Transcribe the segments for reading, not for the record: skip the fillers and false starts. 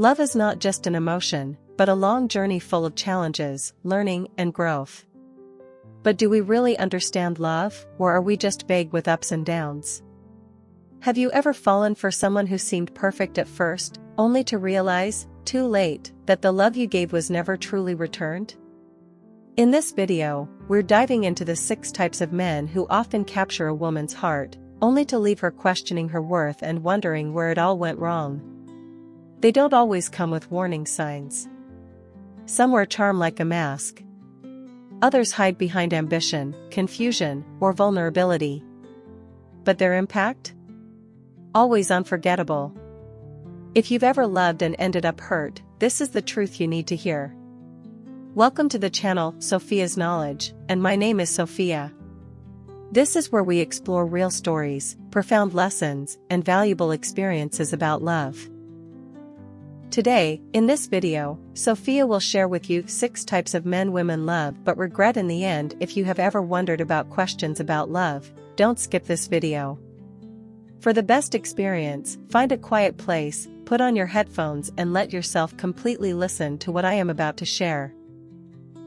Love is not just an emotion, but a long journey full of challenges, learning, and growth. But do we really understand love, or are we just vague with ups and downs? Have you ever fallen for someone who seemed perfect at first, only to realize, too late, that the love you gave was never truly returned? In this video, we're diving into the 6 types of men who often capture a woman's heart, only to leave her questioning her worth and wondering where it all went wrong. They don't always come with warning signs. Some wear charm like a mask. Others hide behind ambition, confusion, or vulnerability. But their impact? Always unforgettable. If you've ever loved and ended up hurt, this is the truth you need to hear. Welcome to the channel, Sophia's Knowledge, and my name is Sophia. This is where we explore real stories, profound lessons, and valuable experiences about love. Today, in this video, Sophia will share with you 6 types of men women love but regret in the end. If you have ever wondered about questions about love, don't skip this video. For the best experience, find a quiet place, put on your headphones and let yourself completely listen to what I am about to share.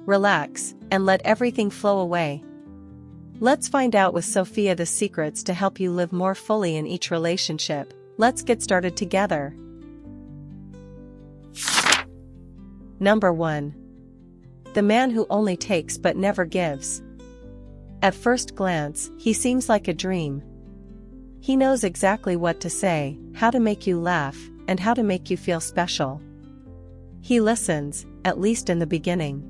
Relax, and let everything flow away. Let's find out with Sophia the secrets to help you live more fully in each relationship. Let's get started together. Number 1. The man who only takes but never gives. At first glance, he seems like a dream. He knows exactly what to say, how to make you laugh, and how to make you feel special. He listens, at least in the beginning.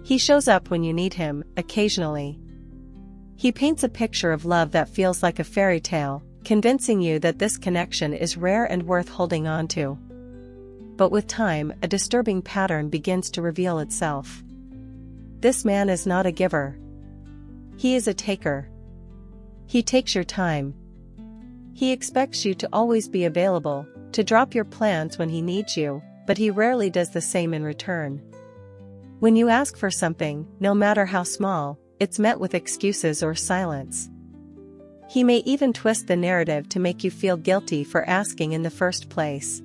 He shows up when you need him, occasionally. He paints a picture of love that feels like a fairy tale, convincing you that this connection is rare and worth holding on to. But with time, a disturbing pattern begins to reveal itself. This man is not a giver. He is a taker. He takes your time. He expects you to always be available, to drop your plans when he needs you, but he rarely does the same in return. When you ask for something, no matter how small, it's met with excuses or silence. He may even twist the narrative to make you feel guilty for asking in the first place.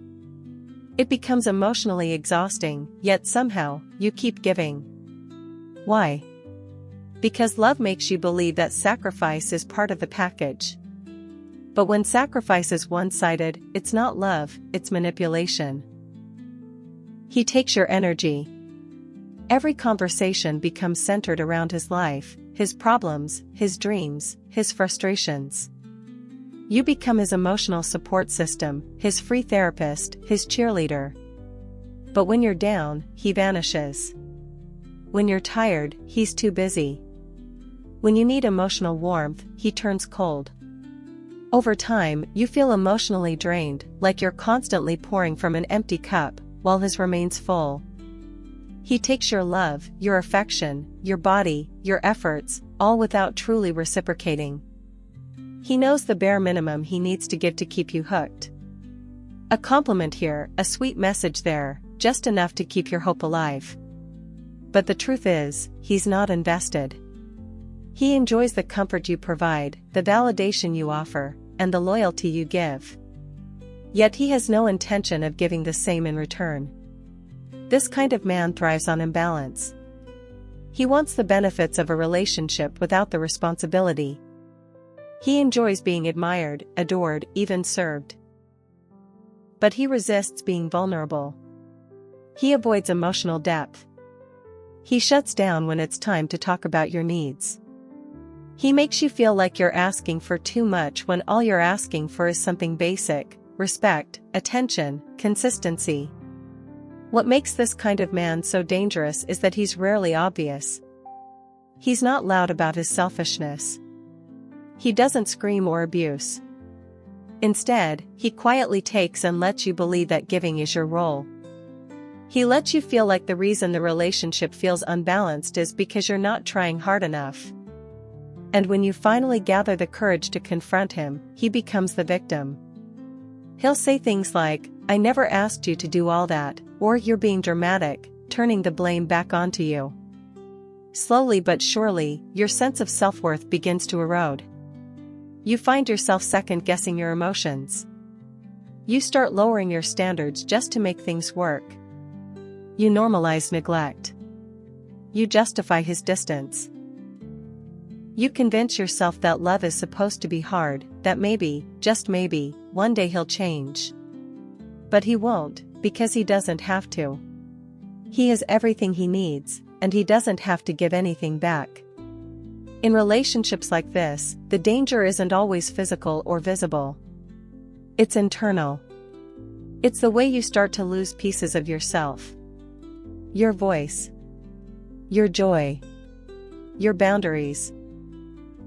It becomes emotionally exhausting, yet somehow, you keep giving. Why? Because love makes you believe that sacrifice is part of the package. But when sacrifice is one-sided, it's not love, it's manipulation. He takes your energy. Every conversation becomes centered around his life, his problems, his dreams, his frustrations. You become his emotional support system, his free therapist, his cheerleader. But when you're down, he vanishes. When you're tired, he's too busy. When you need emotional warmth, he turns cold. Over time, you feel emotionally drained, like you're constantly pouring from an empty cup, while his remains full. He takes your love, your affection, your body, your efforts, all without truly reciprocating. He knows the bare minimum he needs to give to keep you hooked. A compliment here, a sweet message there, just enough to keep your hope alive. But the truth is, he's not invested. He enjoys the comfort you provide, the validation you offer, and the loyalty you give. Yet he has no intention of giving the same in return. This kind of man thrives on imbalance. He wants the benefits of a relationship without the responsibility. He enjoys being admired, adored, even served. But he resists being vulnerable. He avoids emotional depth. He shuts down when it's time to talk about your needs. He makes you feel like you're asking for too much when all you're asking for is something basic: respect, attention, consistency. What makes this kind of man so dangerous is that he's rarely obvious. He's not loud about his selfishness. He doesn't scream or abuse. Instead, he quietly takes and lets you believe that giving is your role. He lets you feel like the reason the relationship feels unbalanced is because you're not trying hard enough. And when you finally gather the courage to confront him, he becomes the victim. He'll say things like, "I never asked you to do all that," or "You're being dramatic," turning the blame back onto you. Slowly but surely, your sense of self-worth begins to erode. You find yourself second-guessing your emotions. You start lowering your standards just to make things work. You normalize neglect. You justify his distance. You convince yourself that love is supposed to be hard, that maybe, just maybe, one day he'll change. But he won't, because he doesn't have to. He is everything he needs, and he doesn't have to give anything back. In relationships like this, the danger isn't always physical or visible. It's internal. It's the way you start to lose pieces of yourself. Your voice. Your joy. Your boundaries.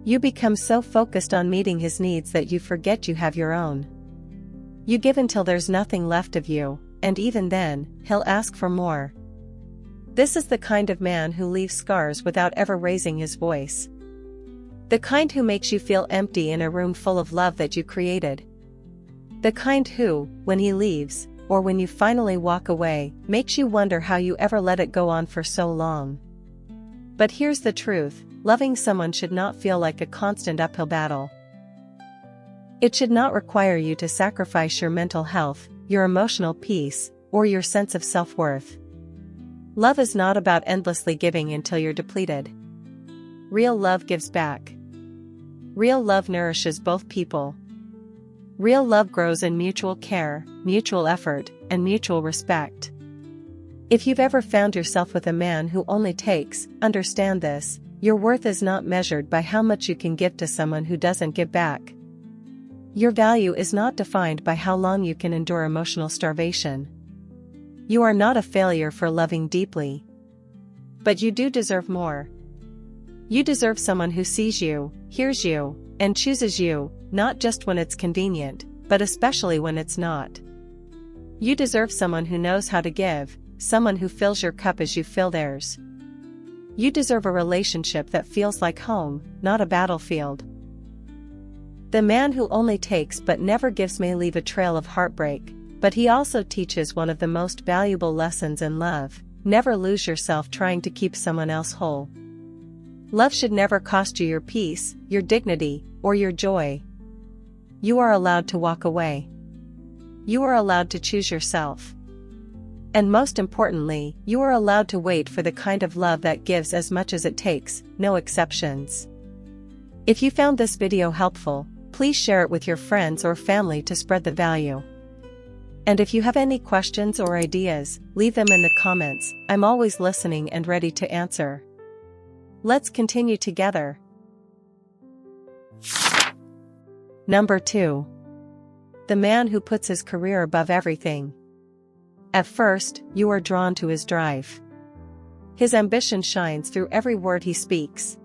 You become so focused on meeting his needs that you forget you have your own. You give until there's nothing left of you, and even then, he'll ask for more. This is the kind of man who leaves scars without ever raising his voice. The kind who makes you feel empty in a room full of love that you created. The kind who, when he leaves, or when you finally walk away, makes you wonder how you ever let it go on for so long. But here's the truth, loving someone should not feel like a constant uphill battle. It should not require you to sacrifice your mental health, your emotional peace, or your sense of self-worth. Love is not about endlessly giving until you're depleted. Real love gives back. Real love nourishes both people. Real love grows in mutual care, mutual effort, and mutual respect. If you've ever found yourself with a man who only takes, understand this, your worth is not measured by how much you can give to someone who doesn't give back. Your value is not defined by how long you can endure emotional starvation. You are not a failure for loving deeply. But you do deserve more. You deserve someone who sees you, hears you, and chooses you, not just when it's convenient, but especially when it's not. You deserve someone who knows how to give, someone who fills your cup as you fill theirs. You deserve a relationship that feels like home, not a battlefield. The man who only takes but never gives may leave a trail of heartbreak, but he also teaches one of the most valuable lessons in love: never lose yourself trying to keep someone else whole. Love should never cost you your peace, your dignity, or your joy. You are allowed to walk away. You are allowed to choose yourself. And most importantly, you are allowed to wait for the kind of love that gives as much as it takes, no exceptions. If you found this video helpful, please share it with your friends or family to spread the value. And if you have any questions or ideas, leave them in the comments. I'm always listening and ready to answer. Let's continue together. Number 2. The man who puts his career above everything. At first, you are drawn to his drive. His ambition shines through every word he speaks.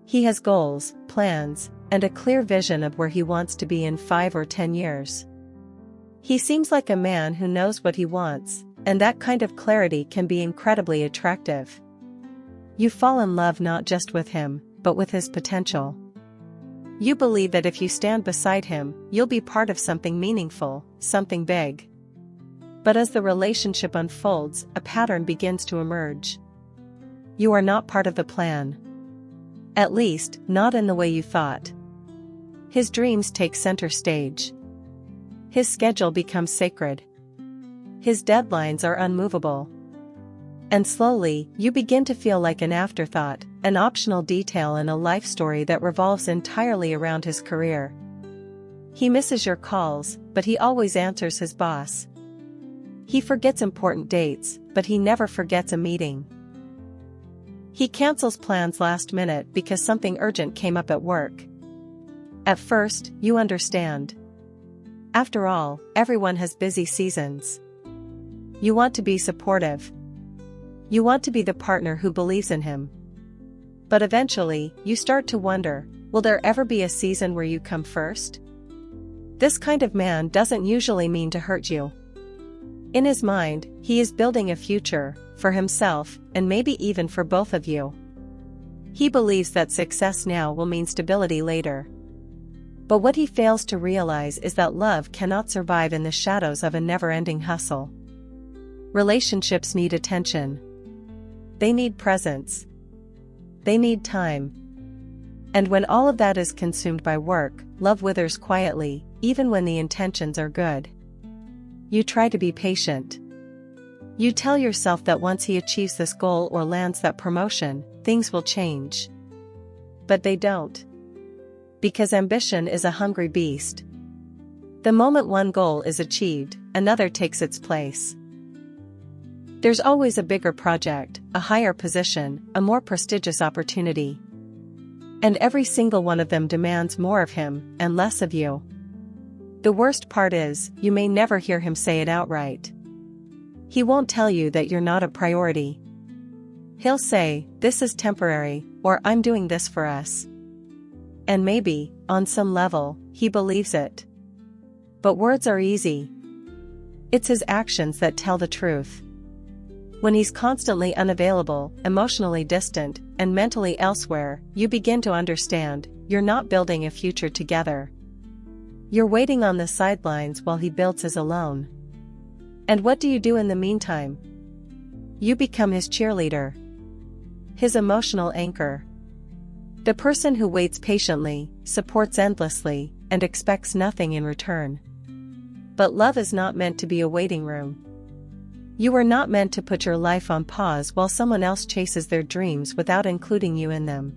He has goals, plans, and a clear vision of where he wants to be in 5 or 10 years. He seems like a man who knows what he wants, and that kind of clarity can be incredibly attractive. You fall in love not just with him, but with his potential. You believe that if you stand beside him, you'll be part of something meaningful, something big. But as the relationship unfolds, a pattern begins to emerge. You are not part of the plan. At least, not in the way you thought. His dreams take center stage. His schedule becomes sacred. His deadlines are unmovable. And slowly, you begin to feel like an afterthought, an optional detail in a life story that revolves entirely around his career. He misses your calls, but he always answers his boss. He forgets important dates, but he never forgets a meeting. He cancels plans last minute because something urgent came up at work. At first, you understand. After all, everyone has busy seasons. You want to be supportive. You want to be the partner who believes in him. But eventually, you start to wonder, will there ever be a season where you come first? This kind of man doesn't usually mean to hurt you. In his mind, he is building a future, for himself, and maybe even for both of you. He believes that success now will mean stability later. But what he fails to realize is that love cannot survive in the shadows of a never-ending hustle. Relationships need attention. They need presence. They need time. And when all of that is consumed by work, love withers quietly, even when the intentions are good. You try to be patient. You tell yourself that once he achieves this goal or lands that promotion, things will change. But they don't. Because ambition is a hungry beast. The moment one goal is achieved, another takes its place. There's always a bigger project, a higher position, a more prestigious opportunity. And every single one of them demands more of him and less of you. The worst part is, you may never hear him say it outright. He won't tell you that you're not a priority. He'll say, "This is temporary," or "I'm doing this for us." And maybe, on some level, he believes it. But words are easy. It's his actions that tell the truth. When he's constantly unavailable, emotionally distant, and mentally elsewhere, you begin to understand, you're not building a future together. You're waiting on the sidelines while he builds his alone. And what do you do in the meantime? You become his cheerleader. His emotional anchor. The person who waits patiently, supports endlessly, and expects nothing in return. But love is not meant to be a waiting room. You are not meant to put your life on pause while someone else chases their dreams without including you in them.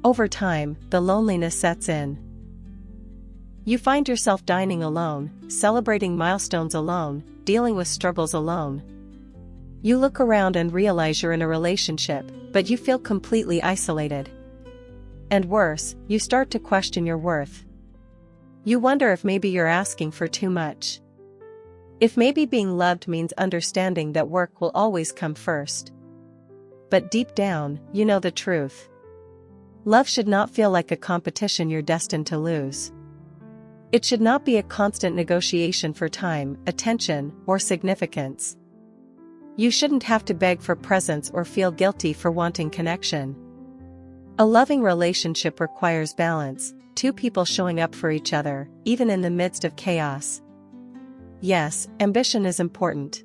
Over time, the loneliness sets in. You find yourself dining alone, celebrating milestones alone, dealing with struggles alone. You look around and realize you're in a relationship, but you feel completely isolated. And worse, you start to question your worth. You wonder if maybe you're asking for too much. If maybe being loved means understanding that work will always come first. But deep down, you know the truth. Love should not feel like a competition you're destined to lose. It should not be a constant negotiation for time, attention, or significance. You shouldn't have to beg for presence or feel guilty for wanting connection. A loving relationship requires balance, two people showing up for each other, even in the midst of chaos. Yes, ambition is important.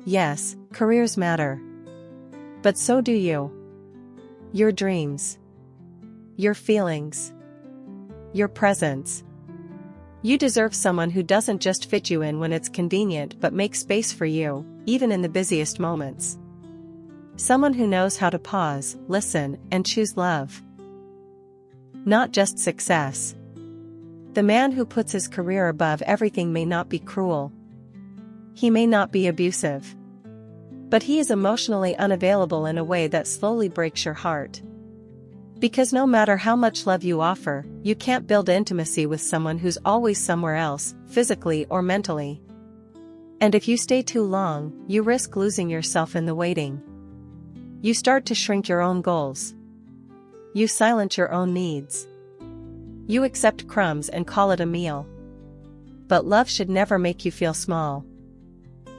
Yes, careers matter. But so do you. Your dreams. Your feelings. Your presence. You deserve someone who doesn't just fit you in when it's convenient but makes space for you, even in the busiest moments. Someone who knows how to pause, listen, and choose love. Not just success. The man who puts his career above everything may not be cruel. He may not be abusive. But he is emotionally unavailable in a way that slowly breaks your heart. Because no matter how much love you offer, you can't build intimacy with someone who's always somewhere else, physically or mentally. And if you stay too long, you risk losing yourself in the waiting. You start to shrink your own goals. You silence your own needs. You accept crumbs and call it a meal. But love should never make you feel small.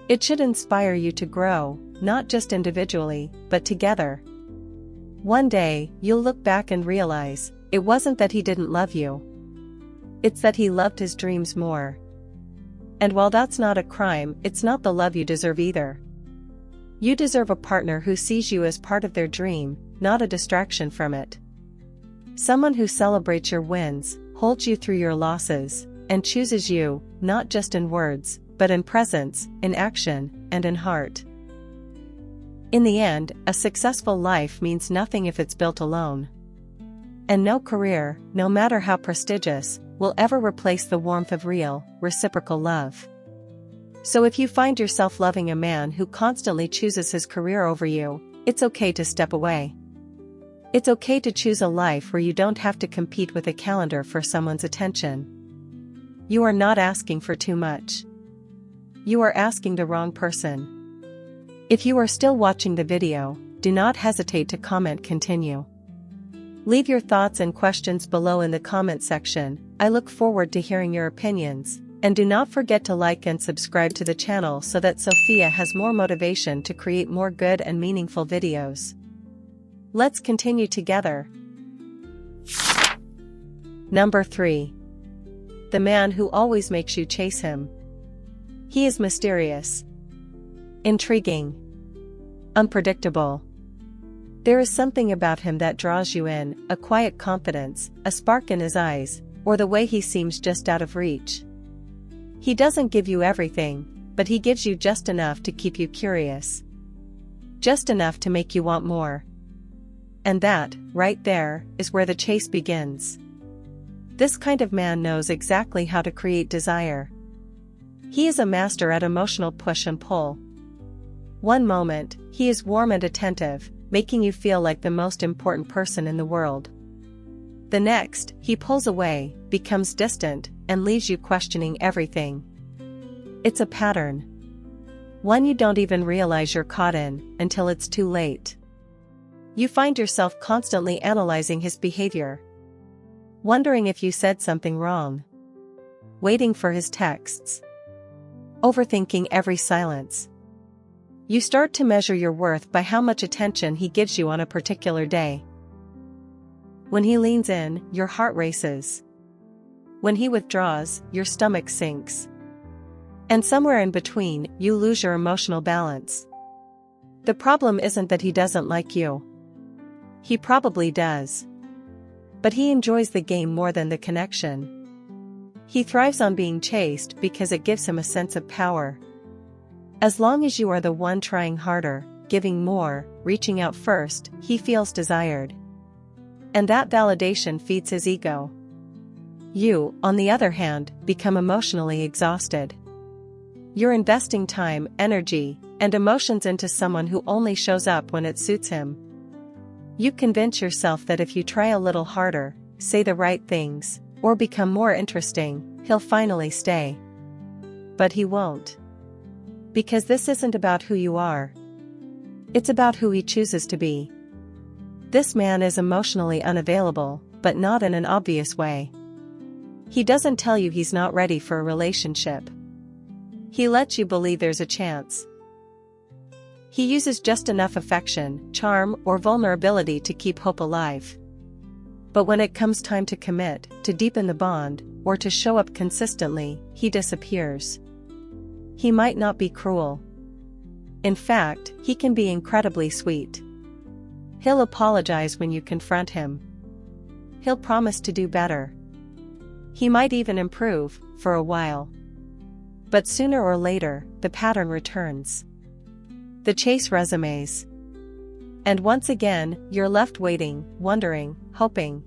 It should inspire you to grow, not just individually, but together. One day, you'll look back and realize, it wasn't that he didn't love you. It's that he loved his dreams more. And while that's not a crime, it's not the love you deserve either. You deserve a partner who sees you as part of their dream, not a distraction from it. Someone who celebrates your wins, holds you through your losses, and chooses you, not just in words, but in presence, in action, and in heart. In the end, a successful life means nothing if it's built alone. And no career, no matter how prestigious, will ever replace the warmth of real, reciprocal love. So if you find yourself loving a man who constantly chooses his career over you, it's okay to step away. It's okay to choose a life where you don't have to compete with a calendar for someone's attention. You are not asking for too much. You are asking the wrong person. If you are still watching the video, do not hesitate to comment continue. Leave your thoughts and questions below in the comment section. I look forward to hearing your opinions, and do not forget to like and subscribe to the channel so that Sophia has more motivation to create more good and meaningful videos. Let's continue together. Number 3. The man who always makes you chase him. He is mysterious, intriguing, unpredictable. There is something about him that draws you in, a quiet confidence, a spark in his eyes, or the way he seems just out of reach. He doesn't give you everything, but he gives you just enough to keep you curious. Just enough to make you want more. And that, right there, is where the chase begins. This kind of man knows exactly how to create desire. He is a master at emotional push and pull. One moment, he is warm and attentive, making you feel like the most important person in the world. The next, he pulls away, becomes distant, and leaves you questioning everything. It's a pattern. One you don't even realize you're caught in, until it's too late. You find yourself constantly analyzing his behavior. Wondering if you said something wrong. Waiting for his texts. Overthinking every silence. You start to measure your worth by how much attention he gives you on a particular day. When he leans in, your heart races. When he withdraws, your stomach sinks. And somewhere in between, you lose your emotional balance. The problem isn't that he doesn't like you. He probably does. But he enjoys the game more than the connection. He thrives on being chased because it gives him a sense of power. As long as you are the one trying harder, giving more, reaching out first, he feels desired. And that validation feeds his ego. You, on the other hand, become emotionally exhausted. You're investing time, energy, and emotions into someone who only shows up when it suits him. You convince yourself that if you try a little harder, say the right things, or become more interesting, he'll finally stay. But he won't. Because this isn't about who you are. It's about who he chooses to be. This man is emotionally unavailable, but not in an obvious way. He doesn't tell you he's not ready for a relationship. He lets you believe there's a chance. He uses just enough affection, charm, or vulnerability to keep hope alive. But when it comes time to commit, to deepen the bond, or to show up consistently, he disappears. He might not be cruel. In fact, he can be incredibly sweet. He'll apologize when you confront him. He'll promise to do better. He might even improve, for a while. But sooner or later, the pattern returns. The chase resumes. And once again, you're left waiting, wondering, hoping.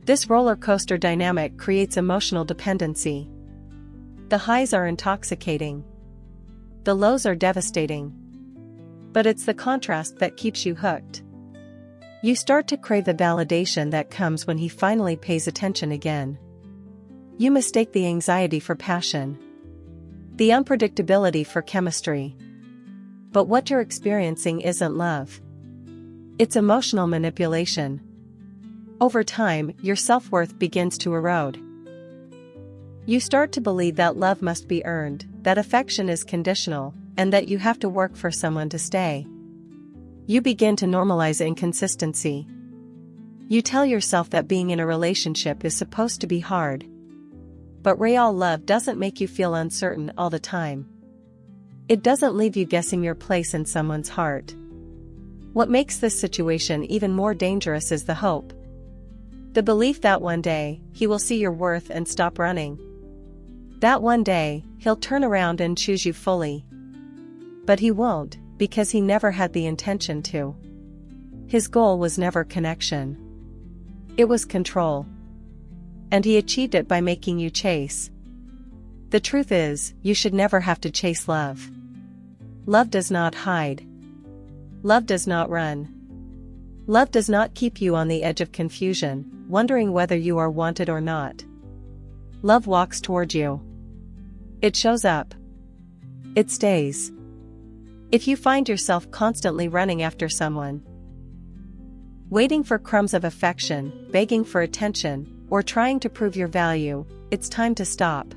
This roller coaster dynamic creates emotional dependency. The highs are intoxicating. The lows are devastating. But it's the contrast that keeps you hooked. You start to crave the validation that comes when he finally pays attention again. You mistake the anxiety for passion. The unpredictability for chemistry. But what you're experiencing isn't love. It's emotional manipulation. Over time, your self-worth begins to erode. You start to believe that love must be earned, that affection is conditional, and that you have to work for someone to stay. You begin to normalize inconsistency. You tell yourself that being in a relationship is supposed to be hard. But real love doesn't make you feel uncertain all the time. It doesn't leave you guessing your place in someone's heart. What makes this situation even more dangerous is the hope. The belief that one day, he will see your worth and stop running. That one day, he'll turn around and choose you fully. But he won't, because he never had the intention to. His goal was never connection. It was control. And he achieved it by making you chase. The truth is, you should never have to chase love. Love does not hide. Love does not run. Love does not keep you on the edge of confusion, wondering whether you are wanted or not. Love walks toward you. It shows up. It stays. If you find yourself constantly running after someone, waiting for crumbs of affection, begging for attention, or trying to prove your value, it's time to stop.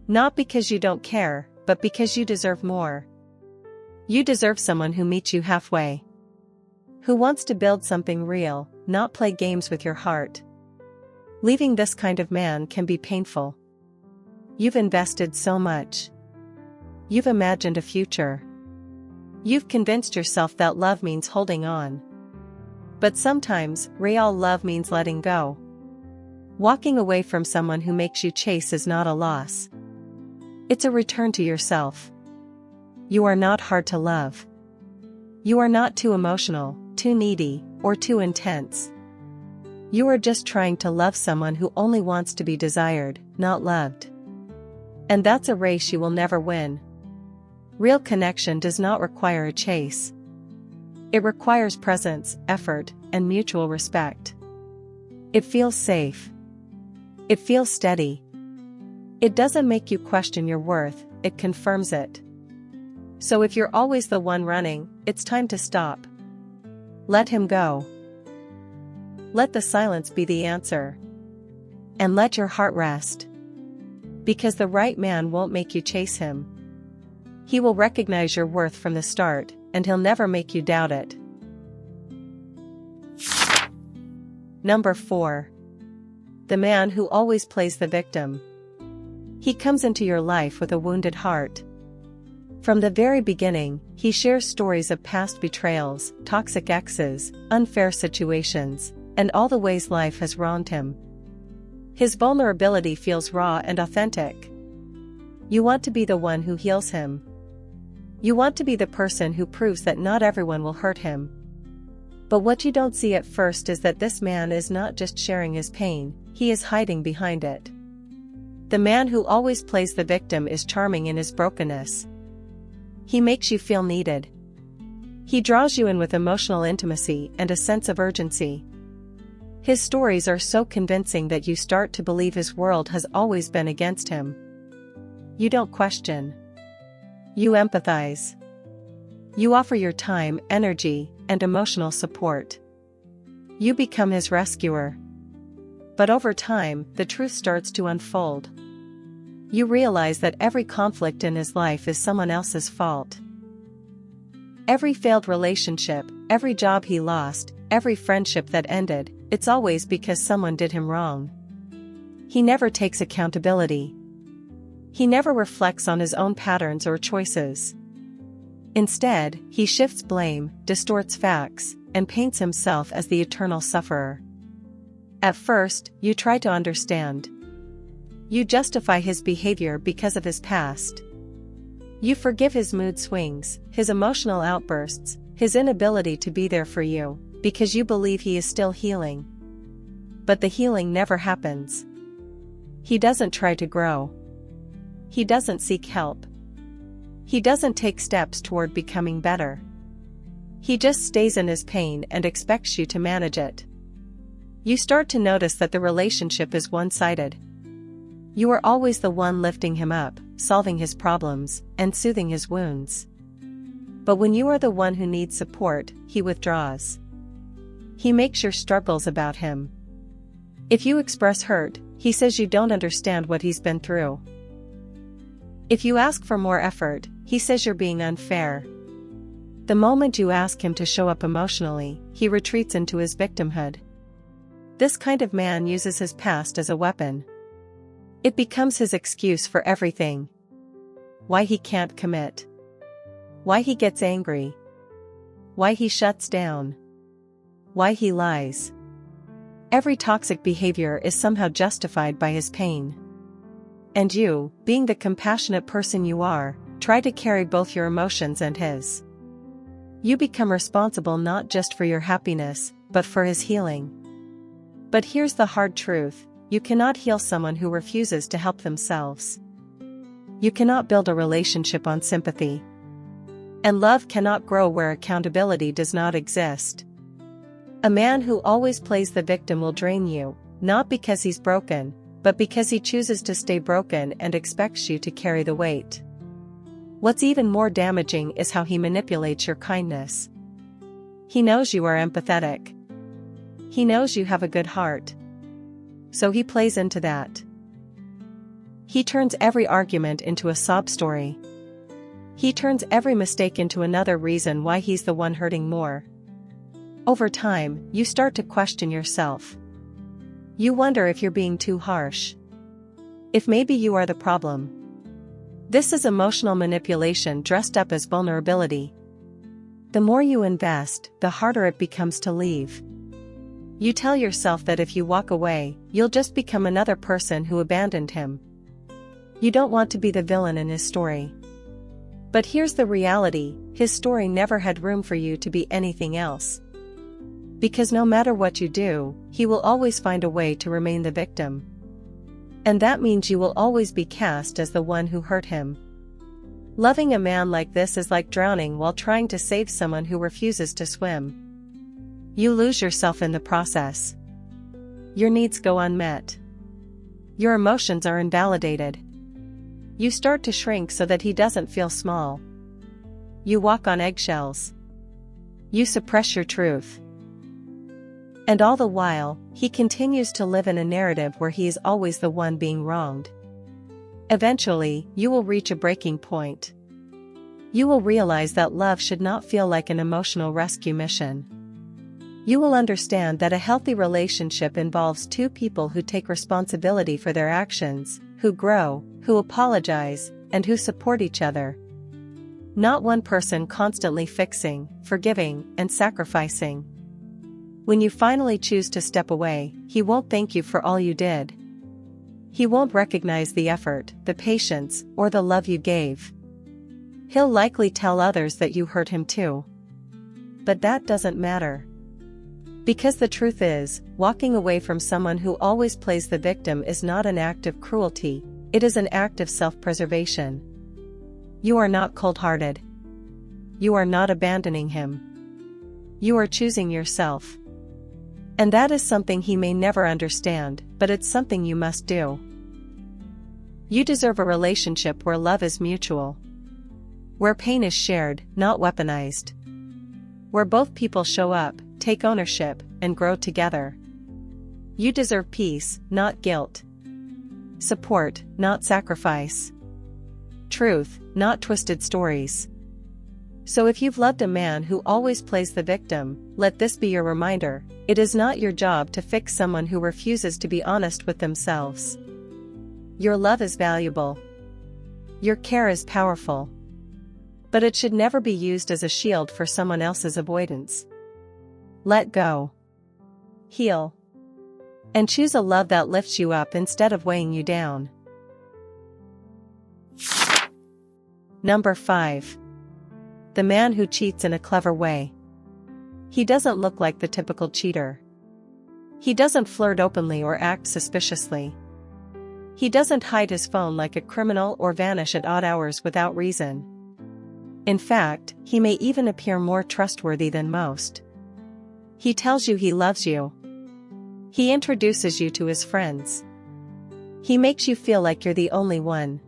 Not because you don't care, but because you deserve more. You deserve someone who meets you halfway. Who wants to build something real, not play games with your heart. Leaving this kind of man can be painful. You've invested so much. You've imagined a future. You've convinced yourself that love means holding on. But sometimes, real love means letting go. Walking away from someone who makes you chase is not a loss. It's a return to yourself. You are not hard to love. You are not too emotional, too needy, or too intense. You are just trying to love someone who only wants to be desired, not loved. And that's a race you will never win. Real connection does not require a chase. It requires presence, effort, and mutual respect. It feels safe. It feels steady. It doesn't make you question your worth, it confirms it. So if you're always the one running, it's time to stop. Let him go. Let the silence be the answer. And let your heart rest. Because the right man won't make you chase him. He will recognize your worth from the start, and he'll never make you doubt it. Number 4. The man who always plays the victim. He comes into your life with a wounded heart. From the very beginning, he shares stories of past betrayals, toxic exes, unfair situations, and all the ways life has wronged him. His vulnerability feels raw and authentic. You want to be the one who heals him. You want to be the person who proves that not everyone will hurt him. But what you don't see at first is that this man is not just sharing his pain, he is hiding behind it. The man who always plays the victim is charming in his brokenness. He makes you feel needed. He draws you in with emotional intimacy and a sense of urgency. His stories are so convincing that you start to believe his world has always been against him. You don't question. You empathize. You offer your time, energy, and emotional support. You become his rescuer. But over time, the truth starts to unfold. You realize that every conflict in his life is someone else's fault. Every failed relationship, every job he lost, every friendship that ended, it's always because someone did him wrong. He never takes accountability. He never reflects on his own patterns or choices. Instead, he shifts blame, distorts facts, and paints himself as the eternal sufferer. At first, you try to understand. You justify his behavior because of his past. You forgive his mood swings, his emotional outbursts, his inability to be there for you, because you believe he is still healing. But the healing never happens. He doesn't try to grow. He doesn't seek help. He doesn't take steps toward becoming better. He just stays in his pain and expects you to manage it. You start to notice that the relationship is one-sided. You are always the one lifting him up, solving his problems, and soothing his wounds. But when you are the one who needs support, he withdraws. He makes your struggles about him. If you express hurt, he says you don't understand what he's been through. If you ask for more effort, he says you're being unfair. The moment you ask him to show up emotionally, he retreats into his victimhood. This kind of man uses his past as a weapon. It becomes his excuse for everything. Why he can't commit. Why he gets angry. Why he shuts down. Why he lies. Every toxic behavior is somehow justified by his pain. And you, being the compassionate person you are, try to carry both your emotions and his. You become responsible not just for your happiness, but for his healing. But here's the hard truth. You cannot heal someone who refuses to help themselves. You cannot build a relationship on sympathy. And love cannot grow where accountability does not exist. A man who always plays the victim will drain you, not because he's broken, but because he chooses to stay broken and expects you to carry the weight. What's even more damaging is how he manipulates your kindness. He knows you are empathetic. He knows you have a good heart. So he plays into that. He turns every argument into a sob story. He turns every mistake into another reason why he's the one hurting more. Over time, you start to question yourself. You wonder if you're being too harsh. If maybe you are the problem. This is emotional manipulation dressed up as vulnerability. The more you invest, the harder it becomes to leave. You tell yourself that if you walk away, you'll just become another person who abandoned him. You don't want to be the villain in his story. But here's the reality, his story never had room for you to be anything else. Because no matter what you do, he will always find a way to remain the victim. And that means you will always be cast as the one who hurt him. Loving a man like this is like drowning while trying to save someone who refuses to swim. You lose yourself in the process. Your needs go unmet. Your emotions are invalidated. You start to shrink so that he doesn't feel small. You walk on eggshells. You suppress your truth. And all the while, he continues to live in a narrative where he is always the one being wronged. Eventually, you will reach a breaking point. You will realize that love should not feel like an emotional rescue mission. You will understand that a healthy relationship involves two people who take responsibility for their actions, who grow, who apologize, and who support each other. Not one person constantly fixing, forgiving, and sacrificing. When you finally choose to step away, he won't thank you for all you did. He won't recognize the effort, the patience, or the love you gave. He'll likely tell others that you hurt him too. But that doesn't matter. Because the truth is, walking away from someone who always plays the victim is not an act of cruelty, it is an act of self-preservation. You are not cold-hearted. You are not abandoning him. You are choosing yourself. And that is something he may never understand, but it's something you must do. You deserve a relationship where love is mutual. Where pain is shared, not weaponized. Where both people show up, take ownership, and grow together. You deserve peace, not guilt. Support, not sacrifice. Truth, not twisted stories. So if you've loved a man who always plays the victim, let this be your reminder, it is not your job to fix someone who refuses to be honest with themselves. Your love is valuable. Your care is powerful. But it should never be used as a shield for someone else's avoidance. Let go. Heal. And choose a love that lifts you up instead of weighing you down. Number 5. The man who cheats in a clever way. He doesn't look like the typical cheater. He doesn't flirt openly or act suspiciously. He doesn't hide his phone like a criminal or vanish at odd hours without reason. In fact, he may even appear more trustworthy than most. He tells you he loves you. He introduces you to his friends. He makes you feel like you're the only one.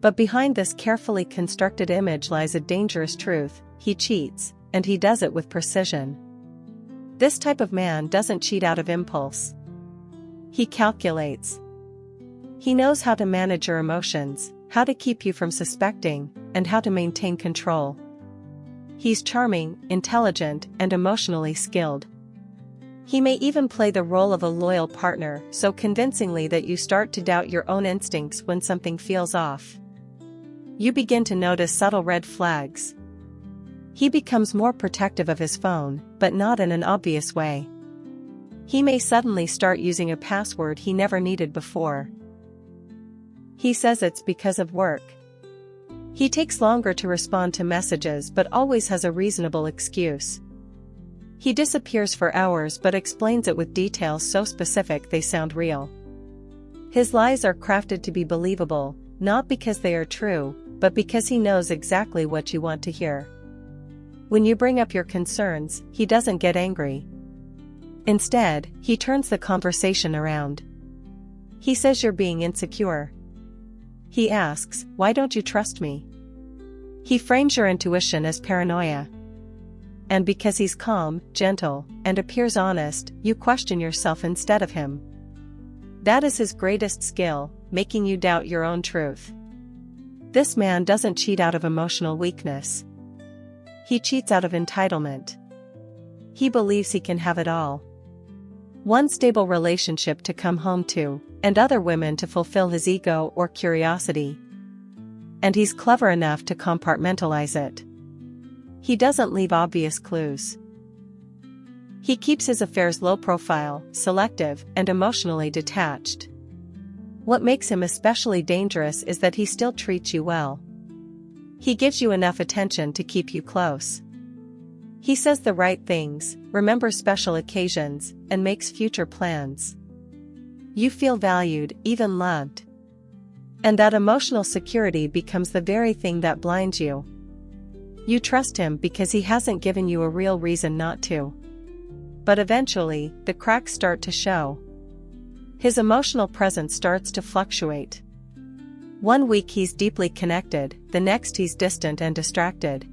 But behind this carefully constructed image lies a dangerous truth: he cheats, and he does it with precision. This type of man doesn't cheat out of impulse. He calculates. He knows how to manage your emotions, how to keep you from suspecting, and how to maintain control. He's charming, intelligent, and emotionally skilled. He may even play the role of a loyal partner so convincingly that you start to doubt your own instincts when something feels off. You begin to notice subtle red flags. He becomes more protective of his phone, but not in an obvious way. He may suddenly start using a password he never needed before. He says it's because of work. He takes longer to respond to messages but always has a reasonable excuse. He disappears for hours but explains it with details so specific they sound real. His lies are crafted to be believable, not because they are true, but because he knows exactly what you want to hear. When you bring up your concerns, he doesn't get angry. Instead, he turns the conversation around. He says you're being insecure. He asks, "Why don't you trust me?" He frames your intuition as paranoia. And because he's calm, gentle, and appears honest, you question yourself instead of him. That is his greatest skill, making you doubt your own truth. This man doesn't cheat out of emotional weakness. He cheats out of entitlement. He believes he can have it all. One stable relationship to come home to, and other women to fulfill his ego or curiosity. And he's clever enough to compartmentalize it. He doesn't leave obvious clues. He keeps his affairs low profile, selective, and emotionally detached. What makes him especially dangerous is that he still treats you well. He gives you enough attention to keep you close. He says the right things, remembers special occasions, and makes future plans. You feel valued, even loved. And that emotional security becomes the very thing that blinds you. You trust him because he hasn't given you a real reason not to. But eventually, the cracks start to show. His emotional presence starts to fluctuate. One week he's deeply connected, the next he's distant and distracted.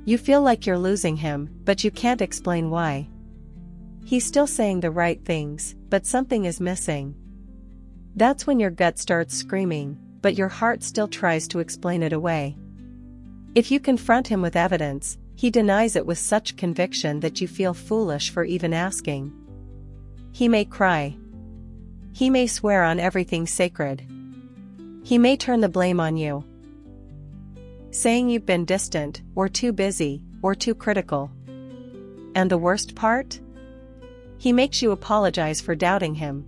You feel like you're losing him, but you can't explain why. He's still saying the right things, but something is missing. That's when your gut starts screaming, but your heart still tries to explain it away. If you confront him with evidence, he denies it with such conviction that you feel foolish for even asking. He may cry. He may swear on everything sacred. He may turn the blame on you, saying you've been distant, or too busy, or too critical. And the worst part? He makes you apologize for doubting him.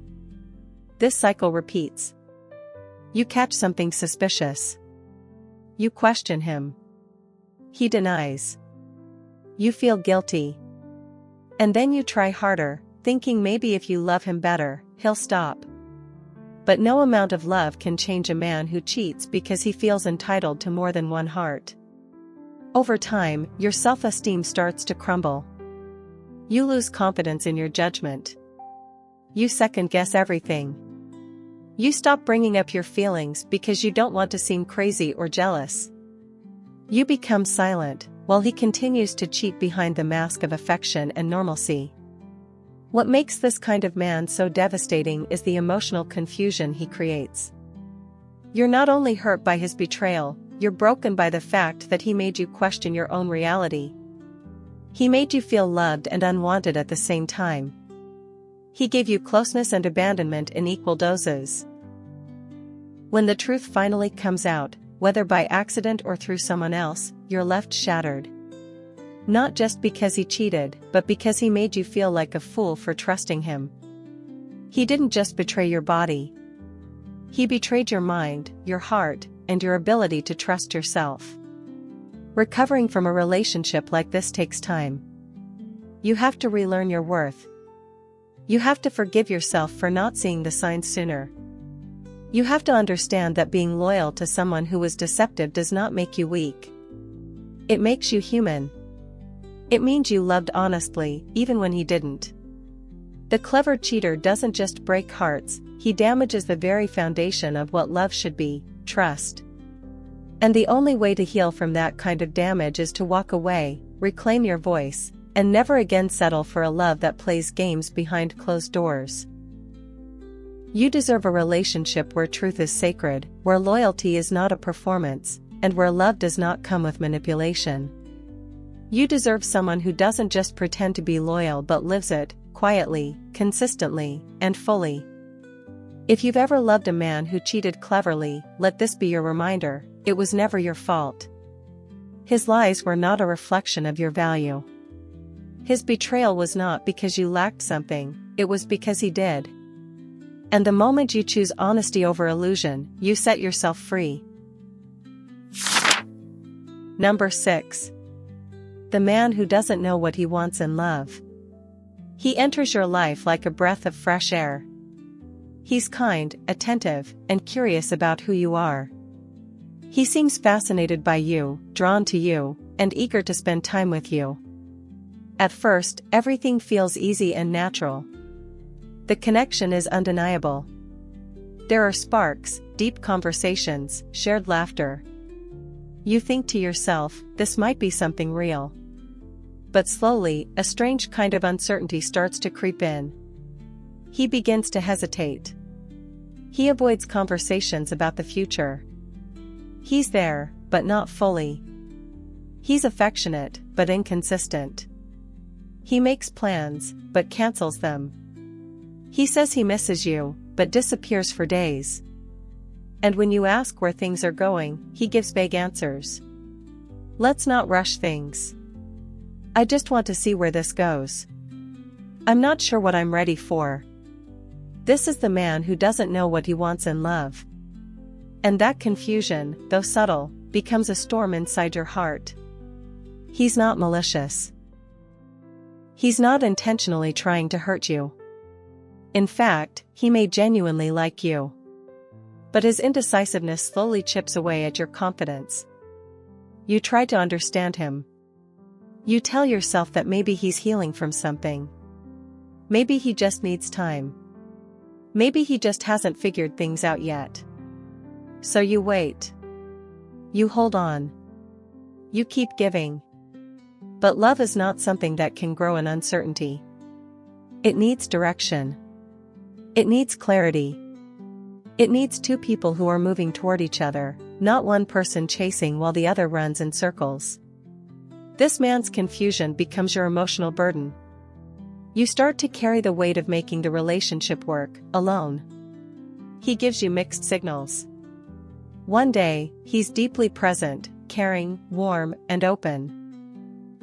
This cycle repeats. You catch something suspicious. You question him. He denies. You feel guilty. And then you try harder, thinking maybe if you love him better, he'll stop. But no amount of love can change a man who cheats because he feels entitled to more than one heart. Over time, your self-esteem starts to crumble. You lose confidence in your judgment. You second-guess everything. You stop bringing up your feelings because you don't want to seem crazy or jealous. You become silent, while he continues to cheat behind the mask of affection and normalcy. What makes this kind of man so devastating is the emotional confusion he creates. You're not only hurt by his betrayal, you're broken by the fact that he made you question your own reality. He made you feel loved and unwanted at the same time. He gave you closeness and abandonment in equal doses. When the truth finally comes out, whether by accident or through someone else, you're left shattered. Not just because he cheated, but because he made you feel like a fool for trusting him. He didn't just betray your body. He betrayed your mind, your heart, and your ability to trust yourself. Recovering from a relationship like this takes time. You have to relearn your worth. You have to forgive yourself for not seeing the signs sooner. You have to understand that being loyal to someone who was deceptive does not make you weak. It makes you human. It means you loved honestly, even when he didn't. The clever cheater doesn't just break hearts, he damages the very foundation of what love should be, trust. And the only way to heal from that kind of damage is to walk away, reclaim your voice, and never again settle for a love that plays games behind closed doors. You deserve a relationship where truth is sacred, where loyalty is not a performance, and where love does not come with manipulation. You deserve someone who doesn't just pretend to be loyal but lives it, quietly, consistently, and fully. If you've ever loved a man who cheated cleverly, let this be your reminder: it was never your fault. His lies were not a reflection of your value. His betrayal was not because you lacked something, it was because he did. And the moment you choose honesty over illusion, you set yourself free. Number 6. The man who doesn't know what he wants in love. He enters your life like a breath of fresh air. He's kind, attentive, and curious about who you are. He seems fascinated by you, drawn to you, and eager to spend time with you. At first, everything feels easy and natural. The connection is undeniable. There are sparks, deep conversations, shared laughter. You think to yourself, this might be something real. But slowly, a strange kind of uncertainty starts to creep in. He begins to hesitate. He avoids conversations about the future. He's there, but not fully. He's affectionate, but inconsistent. He makes plans, but cancels them. He says he misses you, but disappears for days. And when you ask where things are going, he gives vague answers. Let's not rush things. I just want to see where this goes. I'm not sure what I'm ready for. This is the man who doesn't know what he wants in love. And that confusion, though subtle, becomes a storm inside your heart. He's not malicious. He's not intentionally trying to hurt you. In fact, he may genuinely like you. But his indecisiveness slowly chips away at your confidence. You try to understand him. You tell yourself that maybe he's healing from something. Maybe he just needs time. Maybe he just hasn't figured things out yet. So you wait. You hold on. You keep giving. But love is not something that can grow in uncertainty. It needs direction. It needs clarity. It needs two people who are moving toward each other, not one person chasing while the other runs in circles. This man's confusion becomes your emotional burden. You start to carry the weight of making the relationship work, alone. He gives you mixed signals. One day, he's deeply present, caring, warm, and open.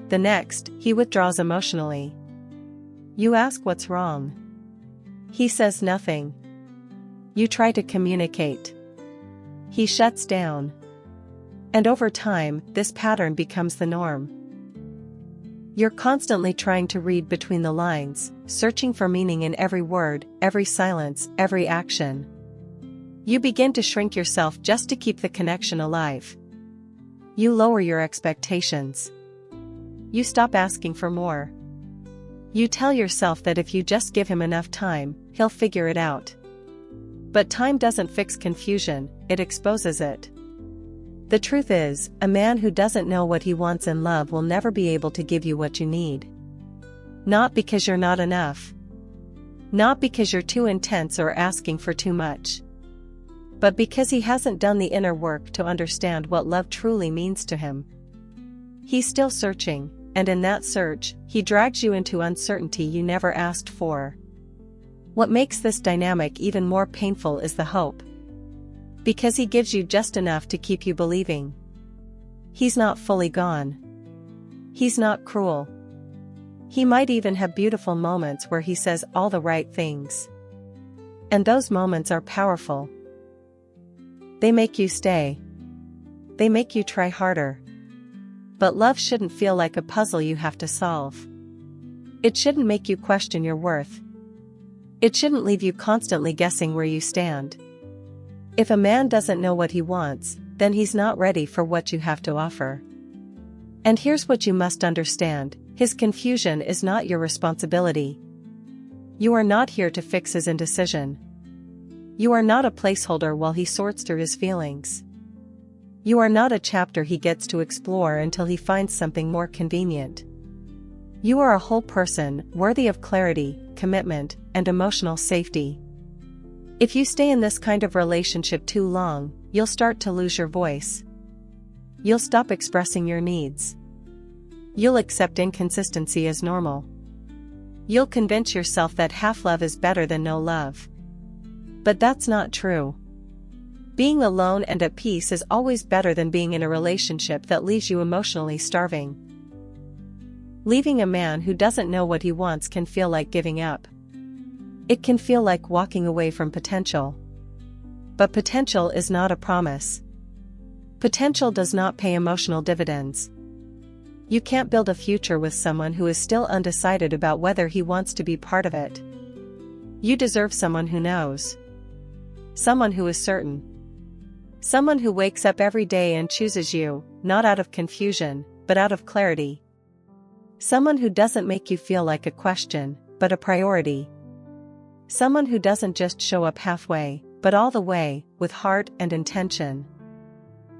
The next, he withdraws emotionally. You ask what's wrong. He says nothing. You try to communicate. He shuts down. And over time, this pattern becomes the norm. You're constantly trying to read between the lines, searching for meaning in every word, every silence, every action. You begin to shrink yourself just to keep the connection alive. You lower your expectations. You stop asking for more. You tell yourself that if you just give him enough time, he'll figure it out. But time doesn't fix confusion, it exposes it. The truth is, a man who doesn't know what he wants in love will never be able to give you what you need. Not because you're not enough. Not because you're too intense or asking for too much. But because he hasn't done the inner work to understand what love truly means to him. He's still searching, and in that search, he drags you into uncertainty you never asked for. What makes this dynamic even more painful is the hope. Because he gives you just enough to keep you believing. He's not fully gone. He's not cruel. He might even have beautiful moments where he says all the right things. And those moments are powerful. They make you stay. They make you try harder. But love shouldn't feel like a puzzle you have to solve. It shouldn't make you question your worth. It shouldn't leave you constantly guessing where you stand. If a man doesn't know what he wants, then he's not ready for what you have to offer. And here's what you must understand, his confusion is not your responsibility. You are not here to fix his indecision. You are not a placeholder while he sorts through his feelings. You are not a chapter he gets to explore until he finds something more convenient. You are a whole person, worthy of clarity, commitment, and emotional safety. If you stay in this kind of relationship too long, you'll start to lose your voice. You'll stop expressing your needs. You'll accept inconsistency as normal. You'll convince yourself that half love is better than no love. But that's not true. Being alone and at peace is always better than being in a relationship that leaves you emotionally starving. Leaving a man who doesn't know what he wants can feel like giving up. It can feel like walking away from potential. But potential is not a promise. Potential does not pay emotional dividends. You can't build a future with someone who is still undecided about whether he wants to be part of it. You deserve someone who knows. Someone who is certain. Someone who wakes up every day and chooses you, not out of confusion, but out of clarity. Someone who doesn't make you feel like a question, but a priority. Someone who doesn't just show up halfway, but all the way, with heart and intention.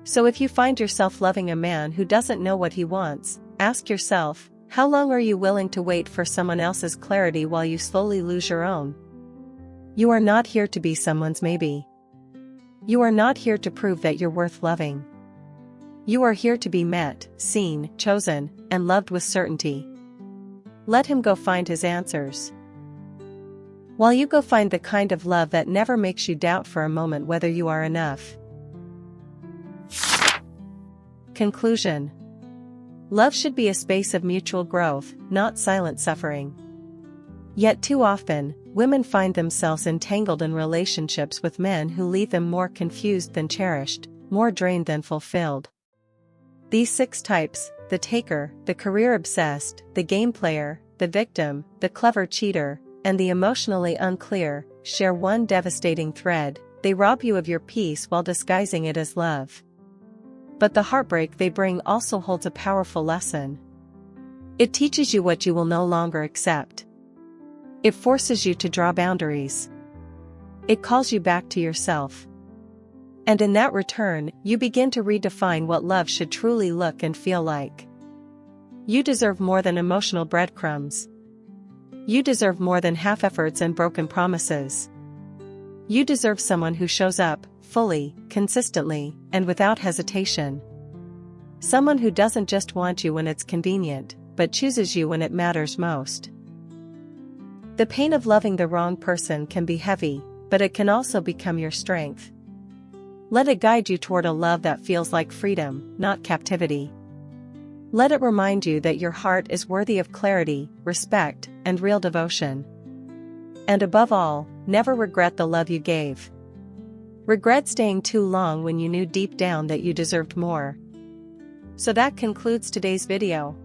So if you find yourself loving a man who doesn't know what he wants, ask yourself, how long are you willing to wait for someone else's clarity while you slowly lose your own? You are not here to be someone's maybe. You are not here to prove that you're worth loving. You are here to be met, seen, chosen, and loved with certainty. Let him go find his answers. While you go find the kind of love that never makes you doubt for a moment whether you are enough. Conclusion. Love should be a space of mutual growth, not silent suffering. Yet too often, women find themselves entangled in relationships with men who leave them more confused than cherished, more drained than fulfilled. These 6 types, the taker, the career-obsessed, the game player, the victim, the clever cheater, and the emotionally unclear, share one devastating thread: they rob you of your peace while disguising it as love. But the heartbreak they bring also holds a powerful lesson. It teaches you what you will no longer accept. It forces you to draw boundaries. It calls you back to yourself. And in that return, you begin to redefine what love should truly look and feel like. You deserve more than emotional breadcrumbs. You deserve more than half-efforts and broken promises. You deserve someone who shows up, fully, consistently, and without hesitation. Someone who doesn't just want you when it's convenient, but chooses you when it matters most. The pain of loving the wrong person can be heavy, but it can also become your strength. Let it guide you toward a love that feels like freedom, not captivity. Let it remind you that your heart is worthy of clarity, respect, and real devotion. And above all, never regret the love you gave. Regret staying too long when you knew deep down that you deserved more. So that concludes today's video.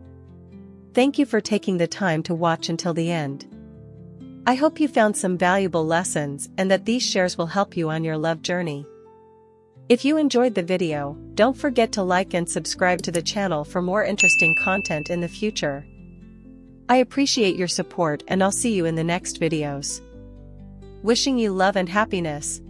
Thank you for taking the time to watch until the end. I hope you found some valuable lessons and that these shares will help you on your love journey. If you enjoyed the video, don't forget to like and subscribe to the channel for more interesting content in the future. I appreciate your support and I'll see you in the next videos. Wishing you love and happiness.